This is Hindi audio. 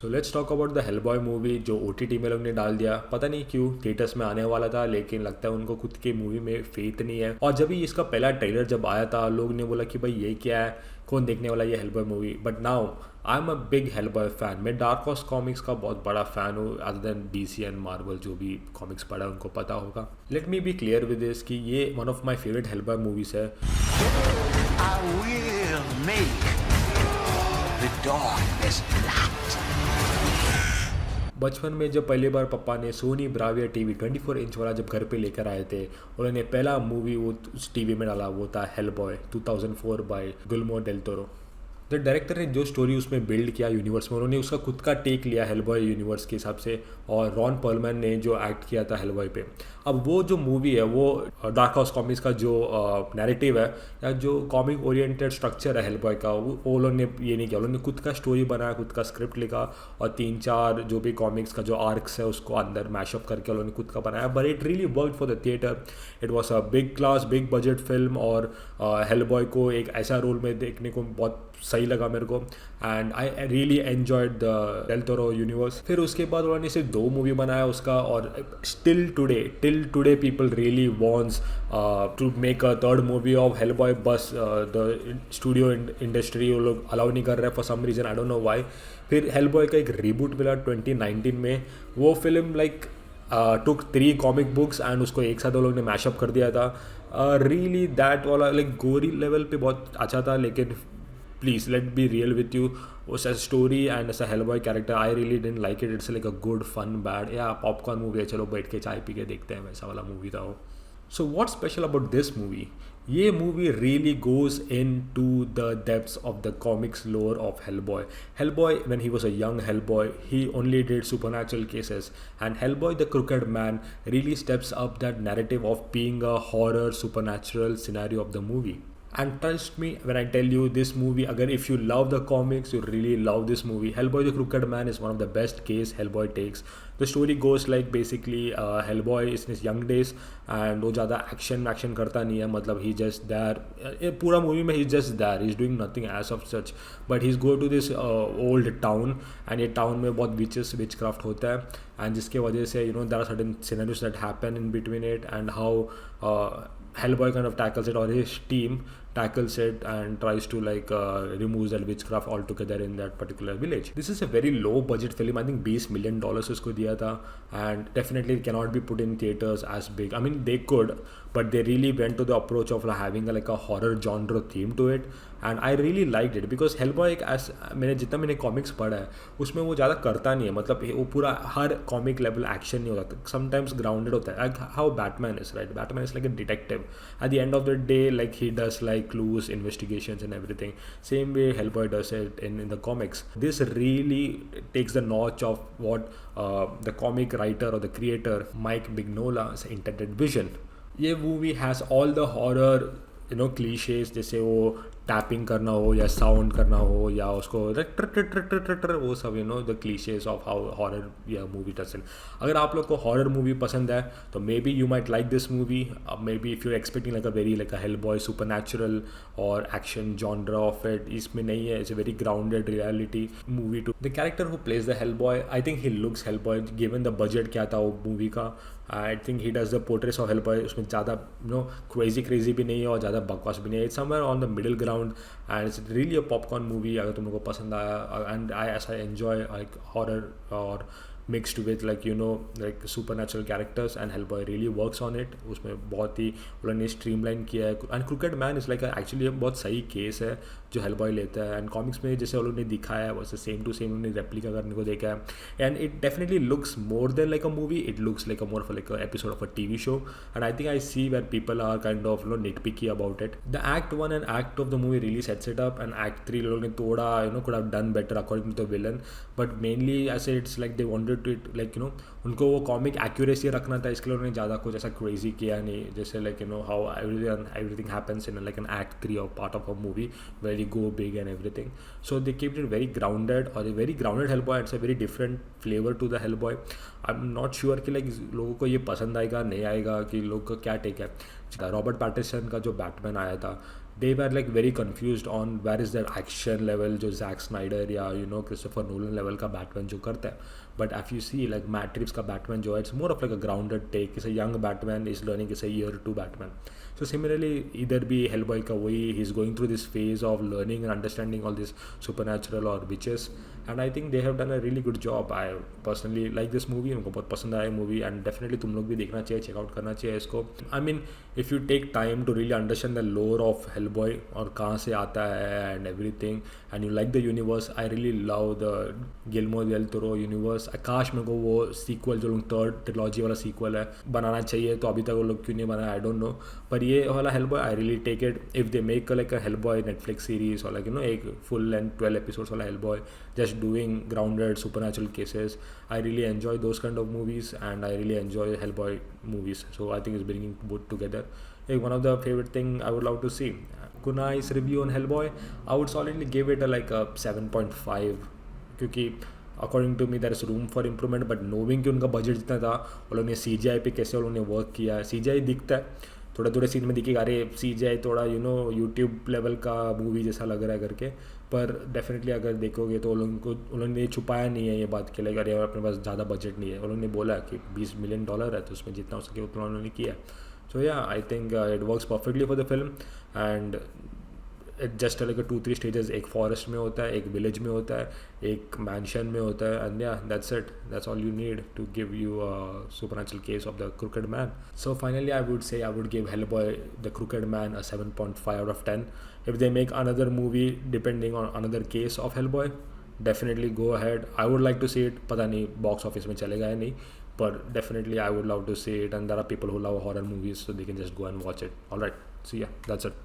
So let's talk about the Hellboy movie जो OTT में लोग ने डाल दिया। पता नहीं क्यों थिएटर्स में आने वाला था, लेकिन लगता है उनको खुद की मूवी में फेथ नहीं है। और जब भी इसका पहला ट्रेलर जब आया था, लोग ने बोला कि भाई ये क्या है, कौन देखने वाला ये Hellboy movie. But now I am a big Hellboy fan. मैं डार्क हॉर्स कॉमिक्स का बहुत बड़ा फ़ैन हूँ, other than DC and Marvel. जो भी कॉमिक्स पढ़ा है उनको पता होगा। Let me be clear with this कि ये one of my favourite Hellboy movies है। I will make the darkness light. बचपन में जब पहली बार पापा ने सोनी ब्राविया टीवी 24 इंच वाला जब घर पे लेकर आए थे, उन्होंने पहला मूवी वो उस टीवी में डाला, वो था Hellboy 2004 by Guillermo del Toro. The director ने जो स्टोरी उसमें बिल्ड किया यूनिवर्स में, उन्होंने उसका खुद का टेक लिया हेलबॉय यूनिवर्स के हिसाब से। और रॉन पर्लमैन ने जो एक्ट किया था हेलबॉय पे। अब वो जो मूवी है वो डार्क हाउस कॉमिक्स का जो नैरेटिव है या जो कॉमिक ओरिएंटेड स्ट्रक्चर है हेलबॉय का, वो उन्होंने ये नहीं किया। उन्होंने खुद का स्टोरी बनाया, खुद का स्क्रिप्ट लिखा और 3-4 जो भी कॉमिक्स का जो आर्क्स है उसको अंदर मैशअप करके उन्होंने खुद का बनाया। But it really work for the theatre. It was a big class big budget film और हेलबॉय को एक ऐसा रोल में देखने को बहुत सही लगा मेरे को। And I really enjoyed the Del Toro universe. फिर उसके बाद उन्होंने सिर्फ 2 मूवी बनाया उसका, और till today people really wants to make a third movie of Hellboy. बस द स्टूडियो इंडस्ट्री वो लोग अलाउ नहीं कर रहे for some reason, I don't know why. फिर हेलबॉय का एक रीबूट मिला 2019 में। वो film like took 3 comic books and उसको एक साथ वो लोग ने मैशअप कर दिया था। रियली दैट वाला लाइक गोरी लेवल पे बहुत अच्छा था, लेकिन please let be real with you, उस story and as a Hellboy character I really didn't like it. It's like a good fun bad या पॉपकॉर्न मूवी है, चलो बैठ के चाय पी के देखते हैं, वैसा वाला मूवी था वो। So what special about this movie? ये movie really goes into the depths of the comics lore of Hellboy. Hellboy when he was a young Hellboy, he only did supernatural cases, and Hellboy the Crooked Man really steps up that narrative of being a horror supernatural scenario of the movie. And trust me when I tell you, this movie, अगर if you love the comics, you really love this movie. Hellboy the Crooked Man is one of the best case Hellboy takes. The story goes like basically Hellboy is in his young days and वो ज़्यादा एक्शन करता नहीं है, मतलब he just there पूरा मूवी में he's just there, he's doing nothing as of such, but he's go to this old town and ये टाउन में बहुत witchcraft होता है, and जिसके वजह से there are certain scenarios that happen in between it, and how Hellboy kind of tackles it, or his team tackles it and tries to like remove that witchcraft altogether in that particular village. This is a very low budget film. I think $20 million उसको दिया था, and definitely it cannot be put in theaters as big. I mean they could, but they really went to the approach of like having like a horror genre theme to it, and I really liked it because Hellboy एक मैंने कॉमिक्स पढ़ा है उसमें वो ज़्यादा करता नहीं है, मतलब वो पूरा हर कॉमिक लेवल एक्शन नहीं होता, समटाइम्स ग्राउंडेड होता है, how Batman is right. Batman is like a detective. At the end of the day, like he does like clues, investigations and everything. Same way Hellboy does it in the comics. This really takes the notch of what the comic writer or the creator Mike Mignola's intended vision. ये movie has all the horror clichés, जैसे वो टैपिंग करना हो या साउंड करना हो या उसको ट्र वो सब the clichés of how horror या मूवी डजन। अगर आप लोग को हॉरर मूवी पसंद है तो may be you might like this movie. May be if you expecting like a very like a Hellboy super natural और एक्शन जॉनरा ऑफ इट, इसमें नहीं है। It's a very grounded reality movie two the character who plays the Hellboy. I think he looks Hellboy given the budget क्या था वो मूवी का। I think he does the पोर्ट्रेस of Hellboy. उसमें ज़्यादा क्रेजी भी नहीं है और ज़्यादा बकवास भी नहीं है। It's somewhere on the middle ground and it's really a popcorn movie अगर तुम लोग को पसंद आया। And I as I enjoy like horror और mixed with like supernatural characters, and Hellboy really works on it. उसमें बहुत ही उन्होंने स्ट्रीमलाइन किया है। And cricket man is like actually बहुत सही केस है जो हेलबॉय लेता है। एंड कॉमिक्स में जैसे उन्होंने दिखाया है वैसे सेम टू सेम उन्होंने रेप्लिका करने को देखा है। And it definitely looks more than like a movie, it looks like a more like a episode of a TV show. And I think I see where people are kind of nitpicky about it. The Act 1 and Act 2 of the movie really sets it up, and Act 3 लोगों ने थोड़ा could have done better according to the villain. But mainly I say it's like they wanted to it like उनको वो कॉमिक एक्यूरेसी रखना था, इसके लिए उन्होंने ज़्यादा कुछ ऐसा क्रेजी किया नहीं। जैसे like how everything happens in like an Act 3 or part of a movie where you go big and everything. So they kept it very grounded, or a very grounded Hellboy. It's a very different flavor to the Hellboy. I'm not sure कि like लोगों को ये पसंद आएगा नहीं आएगा, कि लोग का क्या टेक है। रॉबर्ट पैटिसन का जो बैटमैन आया था they were like very confused on where is that action level जो जैक स्नाइडर या क्रिस्टोफर नोलन लेवल का बैटमैन जो करता है. But if you see like Matt Reeves का बैटमैन जो है it's more of like a grounded take. Is a young Batman is learning is a year 2 Batman. So similarly, इधर भी हेलबॉय का वही ही is going through this phase of learning and understanding all this supernatural और witches. And I think they have done a really good job. I personally like this movie. उनको बहुत पसंद आया मूवी एंड डेफिनेटली तुम लोग भी देखना चाहिए, चेकआउट करना चाहिए इसको. I mean if you take time to really understand the lore of Hellboy और कहाँ से आता है and everything and you like the universe. I really love the Guillermo del Toro universe. Akash मेरे को वो सीक्वल जो लोग थर्ड ट्रिलॉजी वाला सीक्वल है बनाना चाहिए, तो अभी तक वो लोग क्यों नहीं बनाया आई डोंट नो. पर ये वाला Hellboy I really take it if they make like a Hellboy Netflix series और लाइक एक फुल लेंथ 12 एपिसोड्स वाला Hellboy just doing grounded supernatural cases. I really enjoy those kind of movies and I really enjoy Hellboy movies. So I think it's bringing both together. Like one of the favorite thing I would love to see. Kunai's review on Hellboy, I would solidly give it like a 7.5 क्योंकि according to me there is room for improvement. But knowing कि उनका बजट जितना था, उन लोगों ने CGI पे कैसे उन्होंने वर्क किया है. CGI दिखता है थोड़ा थोड़े सीन में दिखेगा, अरे CGI थोड़ा यूट्यूब लेवल का मूवी जैसा लग रहा है करके. पर डेफिनेटली अगर देखोगे तो उन्होंने छुपाया नहीं है ये बात के लिए, अरे अपने पास ज़्यादा बजट नहीं है. उन्होंने बोला कि $20 मिलियन है तो उसमें जितना हो सके उतना उन्होंने किया. सो या I think it works perfectly for the film. And just like 2-3 stages, एक फॉरेस्ट में होता है, एक विलेज में होता है, एक मैंशन में होता है. And yeah that's it. That's all you need to give you a supernatural case of the crooked man. So finally I would say I would give Hellboy the crooked man a 7.5 out of 10. If they make another movie depending on another case of Hellboy, definitely go ahead. I would like to see it. पता नहीं बॉक्स ऑफिस में चलेगा या नहीं, but definitely I would love to see it. And there are people who love horror movies, so they can just go and watch it. All right, so yeah, that's it.